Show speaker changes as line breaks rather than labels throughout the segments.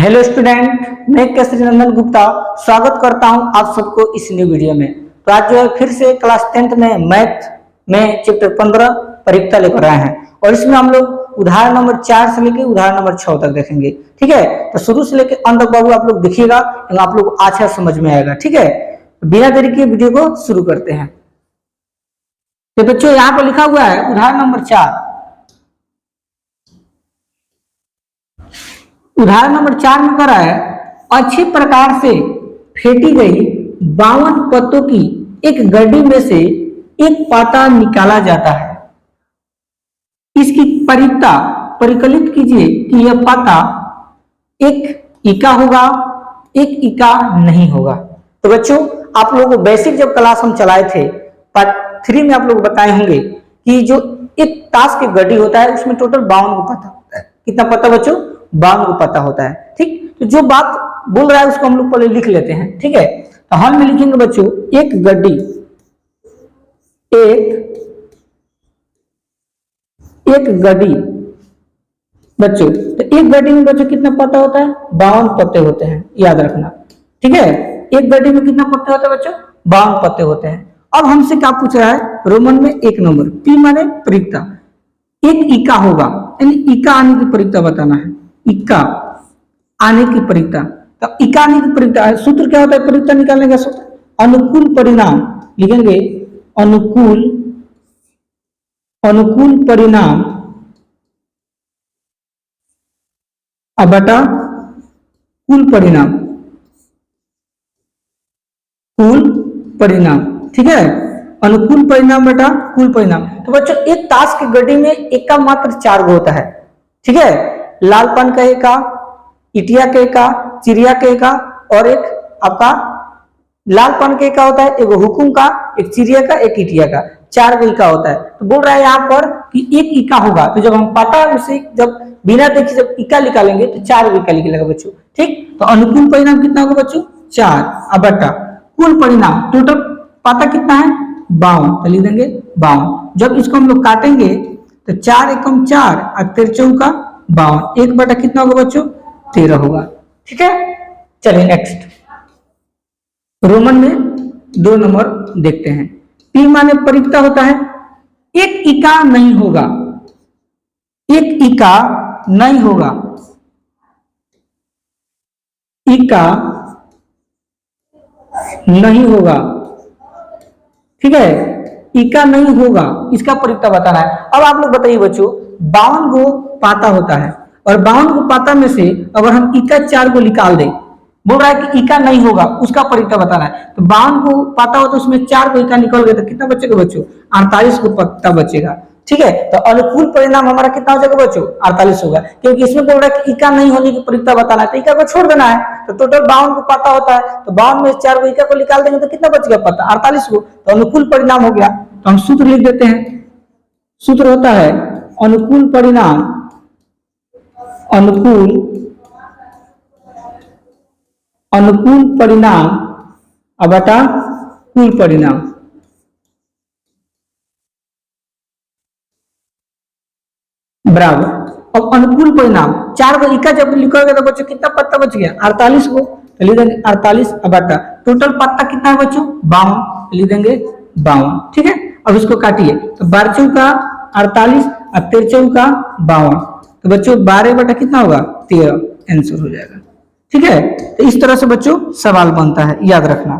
Hello student, मैं केसरी नंदन गुप्ता स्वागत करता हूं आप सबको इस न्यू वीडियो में। तो आज जो है फिर से क्लास 10th में मैथ में चैप्टर 15 परीक्षा लेकर आए हैं और इसमें हम लोग उदाहरण नंबर 4 से लेकर उदाहरण नंबर 6 तक देखेंगे। ठीक है, तो शुरू से लेकर अंत तक बाबू आप लोग देखिएगा, आप लोग अच्छा समझ में आएगा। ठीक है, तो बिना देरी के वीडियो को शुरू करते हैं। तो बच्चों यहाँ पर लिखा हुआ है उदाहरण नंबर 4। उदाहरण नंबर 4 में कह रहा है अच्छे प्रकार से फेंटी गई 52 पत्तों की एक गड्डी में से एक पाता निकाला जाता है। इसकी परिकता परिकलित कीजिए कि यह पाता एक इका होगा, एक इका नहीं होगा। तो बच्चों आप लोगों को बेसिक जब क्लास हम चलाए थे पार्ट 3 में आप लोग बताए होंगे कि जो एक ताश की गड्डी होता है उसमें टोटल 52 को पता होता है। कितना पता बच्चों? 52 को पता होता है। ठीक, तो जो बात बोल रहा है उसको हम लोग पहले लिख लेते हैं। ठीक है, तो हल में लिखेंगे बच्चों एक गड्डी, एक गड्डी बच्चों। तो एक गड्डी में बच्चों कितना पता होता है? 52 पत्ते होते हैं, याद रखना। ठीक है, एक गड्डी में कितना पत्ते होते हैं बच्चों? 52 पत्ते होते हैं। अब हमसे क्या पूछ रहा है? रोमन में 1 नंबर, पी माने परिकता, एक इका होगा, यानी इका आने की परिकता बताना है। इक्का आने की परिकता, तो इक्का आने की परिकता सूत्र क्या होता है? परिकता निकालने का सूत्र अनुकूल परिणाम लिखेंगे, अनुकूल परिणाम बटा कुल परिणाम, कुल परिणाम। ठीक है, अनुकूल परिणाम बटा कुल परिणाम। तो बच्चों एक ताश की गड्डी में एक का मात्र 4 गो होता है। ठीक है, लालपन का एका, इटिया के का, चिड़िया के का और एक आपका लालपन के का होता है, एक हुकुम का, एक चिड़िया का, एक इटिया का, 4 गो इका होता है। तो बोल रहा है यहाँ पर कि एक इका होगा। तो जब हम पता उसे जब बिना देखे जब इका निकालेंगे तो 4 गो इका निकलेगा बच्चों। ठीक, तो अनुकूल परिणाम कितना होगा बच्चों? 4 अब बटा कुल परिणाम, टोटल पता कितना है? 52, तो लिख देंगे 52। जब इसको हम लोग काटेंगे तो 4 एकम 4 और 13 चौका 52, एक बटा कितना होगा बच्चों? 13 होगा। ठीक है, चलिए नेक्स्ट रोमन में 2 नंबर देखते हैं। पी माने परिकता होता है एक इका नहीं होगा, एक इका नहीं होगा, इका नहीं होगा। ठीक है, इका नहीं होगा, इसका परिकता बताना है। अब आप लोग बताइए बच्चों 52 गो पाता होता है और 52 को पाता में से अगर हम इका 4 को निकाल दें, बोल रहा है कि इका नहीं होगा, उसका परिकता बताना है। तो 52 को पाता हो तो उसमें 4 को इका निकल गए तो कितना बचेगा बच्चों? 48 को पत्ता बचेगा। ठीक है, तो अनुकूल परिणाम हमारा कितना हो जाएगा बच्चों? 48 होगा, क्योंकि इसमें बोल रहा है कि इका नहीं होने की परिकता बताना है, तो इका को छोड़ देना है। तो टोटल 52 को पाता होता है, तो 52 में 4 को इका को निकाल देंगे तो कितना बचेगा पत्ता? 48 को। तो अनुकूल परिणाम हो गया। तो हम सूत्र लिख देते हैं। सूत्र होता है अनुकूल परिणाम, अनुकूल परिणाम बटा कुल परिणाम। बराबर, अब अनुकूल परिणाम 4 को इका जब लिखोगे तो बच्चों कितना पत्ता बच गया? 48 को। तो लिख देंगे 48 बटा टोटल पत्ता कितना है बच्चों? 52, लिख देंगे 52। ठीक है, अब इसको काटिए तो 12 चौका 48 और 13 चौका 52, तो बच्चों 12 बटा कितना होगा? 13, आंसर हो जाएगा। ठीक है, तो इस तरह से बच्चों सवाल बनता है, याद रखना।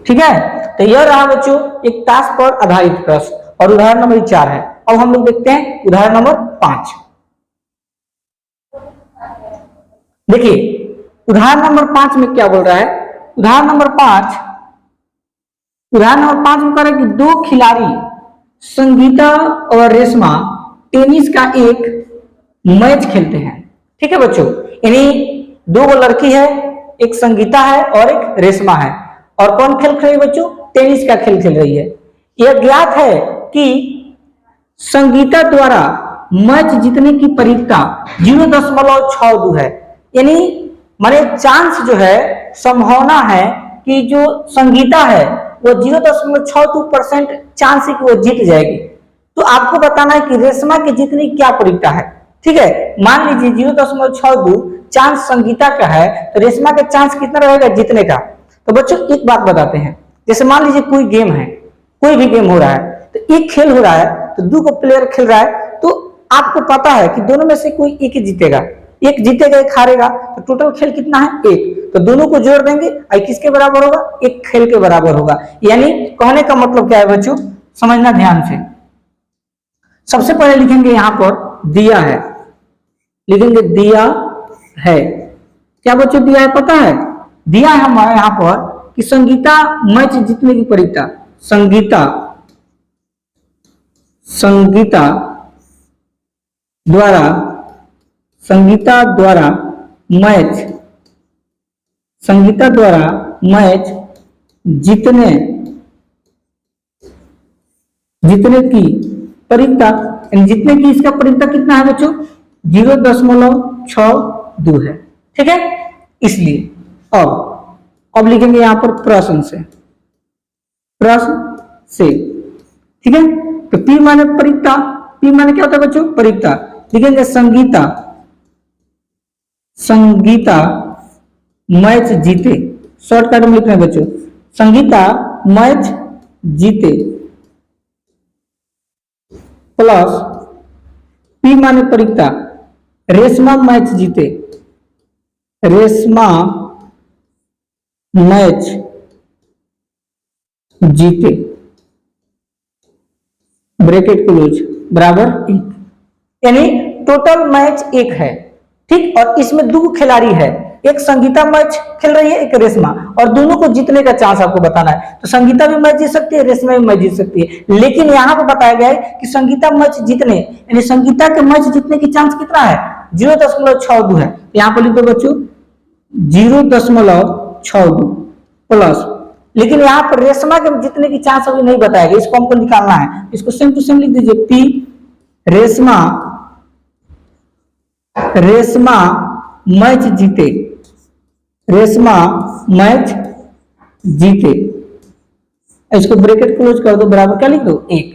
ठीक है, तो यह रहा बच्चों एक ताश पर आधारित प्रश्न और उदाहरण नंबर 4 है। अब हम लोग देखते हैं उदाहरण नंबर 5। देखिए उदाहरण नंबर 5 में क्या बोल रहा है? उदाहरण नंबर 5 में कह रहा है कि 2 खिलाड़ी संगीता और रेशमा टेनिस का एक मैच खेलते हैं। ठीक है बच्चों, यानी 2 लड़की है, एक संगीता है और एक रेशमा है, और कौन खेल रही है बच्चों? टेनिस का खेल खेल रही है। यह ज्ञात है कि संगीता द्वारा मैच जीतने की परिकता 0.62 है, यानी माने चांस जो है, संभावना है कि जो संगीता है वो 0.62% चांस है कि वो जीत जाएगी। तो आपको बताना है कि रेशमा की जीतने की क्या परिकता है। ठीक है। मान लीजिए 0.62 चांस संगीता का है, तो रेशमा का चांस कितना रहेगा जीतने का। तो बच्चों एक बात बताते हैं, जैसे मान लीजिए कोई गेम है, कोई भी गेम हो रहा है, तो एक खेल हो रहा है, तो दो को प्लेयर खेल रहा है, तो आपको पता है कि दोनों में से कोई एक ही जीतेगा, एक जीतेगा एक हारेगा, तो टोटल खेल कितना है एक, तो दोनों को जोड़ देंगे और किसके बराबर होगा, एक खेल के बराबर होगा। यानी कहने का मतलब क्या है बच्चों, समझना ध्यान से। सबसे पहले लिखेंगे यहां पर दिया है, लिखेंगे दिया है। क्या बच्चों दिया है पता है, दिया है हमारे यहां पर कि संगीता मैच जीतने की परीक्षा, संगीता द्वारा मैच जीतने की परीक्षा, जीतने की इसका परीक्षा कितना है बच्चों 0.62 है, ठीक है। इसलिए अब लिखेंगे यहां पर प्रश्न से, ठीक है। तो P माने परीक्षा, P माने क्या होता है बच्चों परीक्षा, लिखेंगे संगीता मैच जीते, शॉर्टकट में लिखना है बच्चों, संगीता मैच जीते प्लस P माने परीक्षा, रेशमा मैच जीते, रेशमा मैच जीते ब्रैकेट क्लोज बराबर 1, यानी टोटल मैच 1 है, ठीक। और इसमें दो खिलाड़ी है, एक संगीता मैच खेल रही है, एक रेशमा, और दोनों को जीतने का चांस आपको बताना है। तो संगीता भी मैच जीत सकती है, रेशमा भी मैच जीत सकती है, लेकिन यहाँ पर बताया गया है कि संगीता मैच जीतने, यानी संगीता के मैच जीतने की चांस कितना है 0.62 है। यहाँ पर लिख दो बच्चों 0.62 प्लस, लेकिन यहाँ पर रेशमा के जीतने की चांस अभी नहीं बताया गया, इसको हमको निकालना है। इसको सेम टू सेम लिख दीजिए, P रेशमा मैच जीते, रेशमा मैच जीते, इसको ब्रैकेट क्लोज कर दो बराबर क्या लिख दो 1।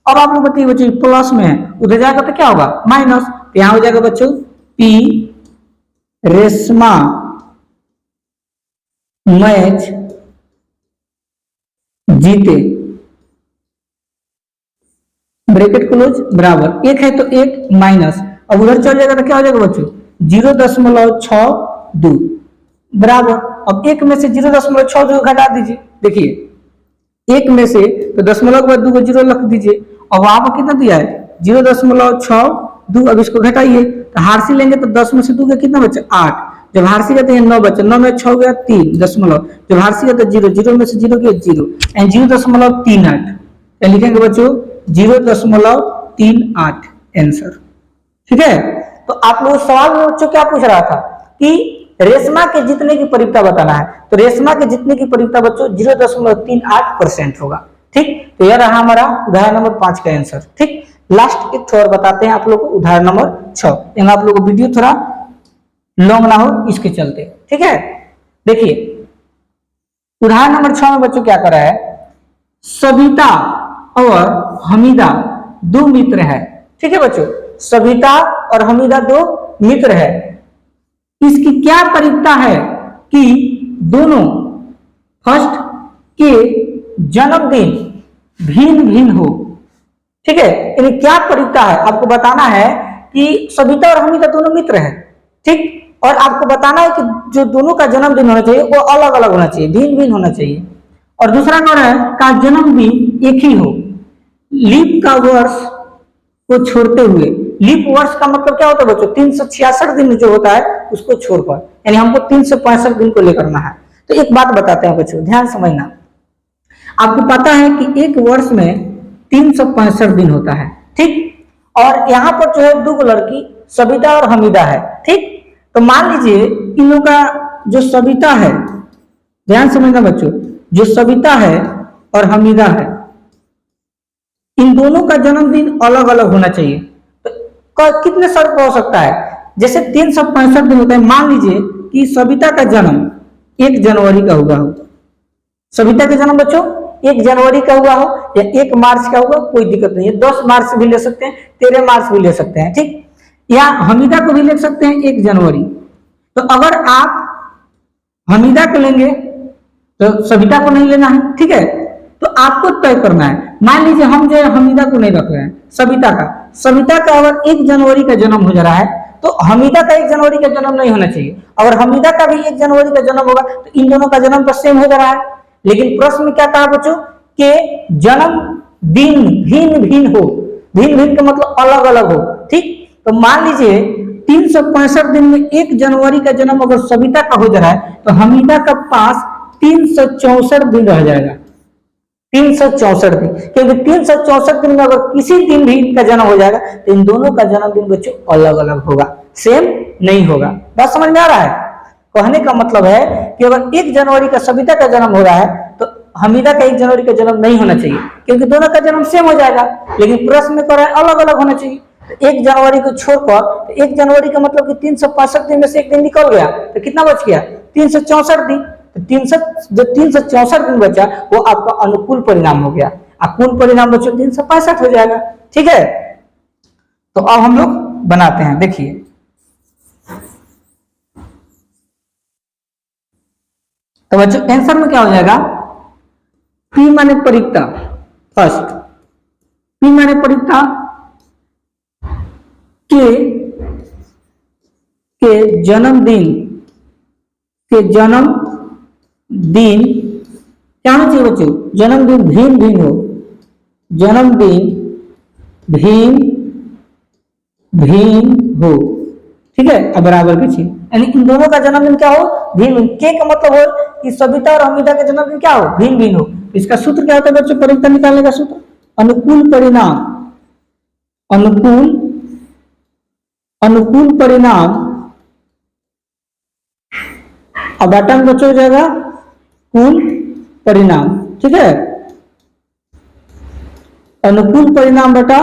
अब आप लोग बताइए बच्चों प्लस में है, उधर जाएगा तो क्या होगा माइनस, तो यहां हो जाएगा बच्चों P रेशमा मैच जीते ब्रैकेट क्लोज बराबर 1 है तो 1 माइनस, अब उधर चल जाएगा तो क्या हो जाएगा बच्चों 0.62 बराबर, अब 1 में से 0.62 घटा दीजिए, देखिए 1 में से तो दशमलव के बाद 2 को 0 रख दीजिए, और वहां पर कितना दिया है 0.62, अब इसको घटाइए तो हारसी लेंगे तो 10 में से 2 का कितना बचा 8, जब हारसी गए तो 9 बचा, 9 में 6 गया 3 दशमलव, जब हारसी गया तो 0, 0 में से 0 गया 0 एंड 0.38, लिखेंगे बच्चों 0.38 आंसर, ठीक है। तो आप लोग सवाल में बच्चों क्या पूछ रहा था कि रेशमा के जीतने की परीक्षा बताना है, तो रेशमा के जीतने की परीक्षा बच्चों 0.38% होगा, ठीक। तो यह रहा हमारा उदाहरण नंबर 5 का आंसर, ठीक। लास्ट एक और बताते हैं आप लोग को, उदाहरण नंबर 6, आप लोग को वीडियो थोड़ा लॉन्ग ना हो इसके चलते, ठीक है। देखिए उदाहरण नंबर 6 में बच्चों क्या कर रहा है, सविता और हमीदा दो मित्र है, ठीक है बच्चों, सविता और हमीदा दो मित्र है, इसकी क्या परीक्षा है कि दोनों फर्स्ट के जन्मदिन भिन्न भिन्न हो, ठीक है। यानी क्या परीक्षा है आपको बताना है कि सविता और हमीदा दोनों मित्र हैं, ठीक, और आपको बताना है कि जो दोनों का जन्मदिन होना चाहिए वो अलग अलग होना चाहिए, भिन्न भिन्न होना चाहिए, और दूसरा कौन है का जन्मदिन एक ही हो, लीप का वर्ष को छोड़ते हुए, लीप वर्ष का मतलब क्या होता है बच्चों 366 दिन जो होता है उसको छोड़कर, यानी हमको 365 दिन को लेकर करना है। तो एक बात बताते हैं बच्चों ध्यान समझना, आपको पता है कि एक वर्ष में 365 दिन होता है, ठीक, और यहाँ पर जो है दो लड़की सविता और हमीदा है, ठीक। तो मान लीजिए इन लोगों का जो सविता है, ध्यान समझना बच्चों, जो सविता है और हमीदा है इन दोनों का जन्मदिन अलग अलग होना चाहिए। तो कितने शर्त हो सकता है, जैसे 365 दिन होता है, मान लीजिए कि सविता का जन्म 1 जनवरी का हुआ हो, सविता का जन्म बच्चों 1 जनवरी का हुआ हो या 1 मार्च का हुआ, कोई दिक्कत नहीं है, 10 मार्च भी ले सकते हैं, 13 मार्च भी ले सकते हैं, ठीक। या हमीदा को भी लिख सकते हैं 1 जनवरी। तो अगर आप हमीदा को लेंगे तो सविता को नहीं लेना है, ठीक है। तो आपको तय करना है, मान लीजिए हम जो है हमीदा को नहीं रख रहे हैं, सविता का अगर 1 जनवरी का जन्म हो जा रहा है तो हमीदा का 1 जनवरी का जन्म नहीं होना चाहिए। अगर हमीदा का भी 1 जनवरी का जन्म होगा तो इन दोनों का जन्म तो सेम हो जा रहा है। लेकिन प्रश्न में क्या कहा बच्चों के जन्म दिन भिन्न भिन्न हो, भिन्न भिन्न का मतलब अलग अलग हो, ठीक। तो मान लीजिए 365 दिन में 1 जनवरी का जन्म अगर सविता का हो जा रहा है तो हमीदा का पास 364 दिन रह जाएगा, 364 दिन, क्योंकि 364 दिन में अगर किसी दिन भी इनका जन्म हो जाएगा तो इन दोनों का जन्मदिन बच्चों अलग अलग होगा, सेम नहीं होगा। बात समझ में आ रहा है? कहने का मतलब है कि अगर 1 जनवरी का सविता का जन्म हो रहा है तो हमीदा का 1 जनवरी का जन्म नहीं होना चाहिए, क्योंकि दोनों का जन्म सेम हो जाएगा। लेकिन प्रश्न में कह रहा है अलग अलग होना चाहिए। 1 जनवरी को छोड़कर तो 1 जनवरी का मतलब कि 365 दिन में से 1 दिन निकल गया तो कितना बच गया? 364 दिन। जो 364 दिन बचा वो आपका अनुकूल परिणाम हो गया। कुल परिणाम बच्चों 365 हो जाएगा, ठीक है। तो अब हम लोग बनाते हैं, देखिए। तो बच्चों आंसर में क्या हो जाएगा? पी माने परिक्ता, फर्स्ट पी माने परिक्ता के जन्मदिन क्या होना चाहिए बच्चों? जन्मदिन भिन्न भिन्न हो, जन्मदिन भिन्न भिन्न हो, ठीक है। अब बराबर के चीज, यानी इन दोनों का जन्मदिन क्या हो? भिन्न भिन्न। के का मतलब हो कि सविता और हमीदा का जन्मदिन क्या हो? भिन्न भिन्न हो। इसका सूत्र क्या होता है बच्चों? परिक्ता निकालने का सूत्र अनुकूल परिणाम, अनुकूल परिणाम अब बटन बच्चों हो जाएगा कुल परिणाम, ठीक है। अनुकूल परिणाम बटा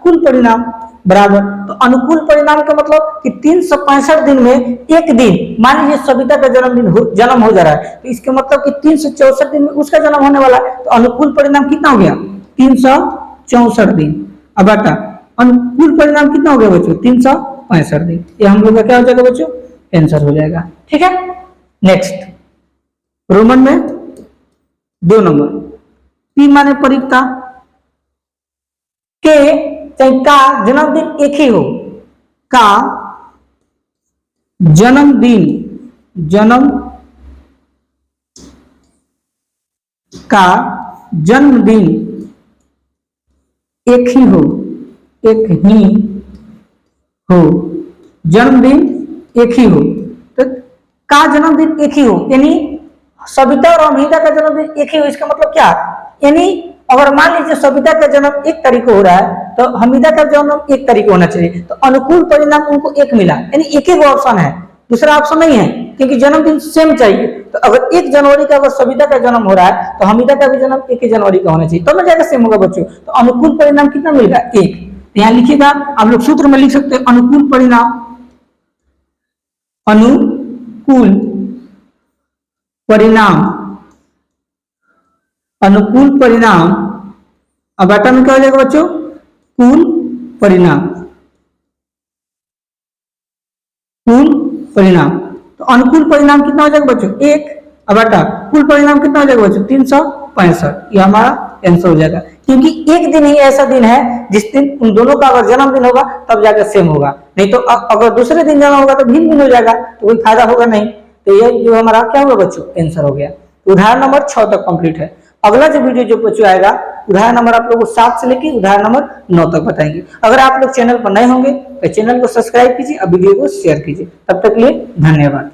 कुल परिणाम बराबर। तो अनुकूल परिणाम का मतलब कि 365 दिन में 1 दिन, मान लीजिए सविता का जन्म हो जा रहा है तो इसके मतलब कि 364 दिन में उसका जन्म होने वाला है। तो अनुकूल परिणाम कितना हो गया? 364 दिन। अब बटा अनुकूल परिणाम कितना हो गया बच्चों? 365 दिन। ये हम लोग का क्या हो जाएगा बच्चों? आंसर हो जाएगा, ठीक है। नेक्स्ट रोमन में 2 नंबर, पी माने परिक्ता के चाहे का जन्मदिन एक ही हो, का जन्मदिन एक ही हो, जन्मदिन एक ही हो। तो का जन्मदिन एक ही हो यानी सविता और हमीदा का जन्मदिन एक ही हो, इसका मतलब क्या? यानी अगर मान लीजिए सविता का जन्म 1 तारीख को हो रहा है तो हमीदा का जन्म 1 तारीख को होना चाहिए। तो अनुकूल परिणाम उनको 1 मिला, यानी एक ही ऑप्शन है, दूसरा ऑप्शन नहीं है, क्योंकि जन्मदिन सेम चाहिए। तो अगर 1 जनवरी का अगर सविता का जन्म हो रहा है तो हमीदा का भी जन्म 1 जनवरी का होना चाहिए, तो जाएगा सेम होगा बच्चों। तो अनुकूल परिणाम कितना मिलेगा? 1। तो यहाँ लिखिएगा, आप लोग सूत्र में लिख सकते हैं अनुकूल परिणाम, अनुकूल परिणाम अब बटा में क्या हो जाएगा बच्चों? कुल परिणाम, तो अनुकूल परिणाम कितना हो जाएगा बच्चों? 1। अब बटा कुल परिणाम कितना हो जाएगा बच्चों? 365। ये हमारा आंसर हो जाएगा, क्योंकि एक दिन ही ऐसा दिन है जिस दिन उन दोनों का अगर जन्मदिन होगा तब जाकर सेम होगा, नहीं तो अगर दूसरे दिन जन्म होगा तो भिन्न भिन्न हो जाएगा, तो कोई फायदा होगा नहीं। तो ये जो हमारा क्या होगा बच्चों? आंसर हो गया। उदाहरण नंबर 6 तक कंप्लीट है। अगला जो वीडियो जो बच्चों आएगा उदाहरण नंबर आप लोगों को 7 से लेकर उदाहरण नंबर 9 तक बताएंगे। अगर आप लोग चैनल पर नए होंगे तो चैनल को सब्सक्राइब कीजिए और वीडियो को शेयर कीजिए। तब तक के लिए धन्यवाद।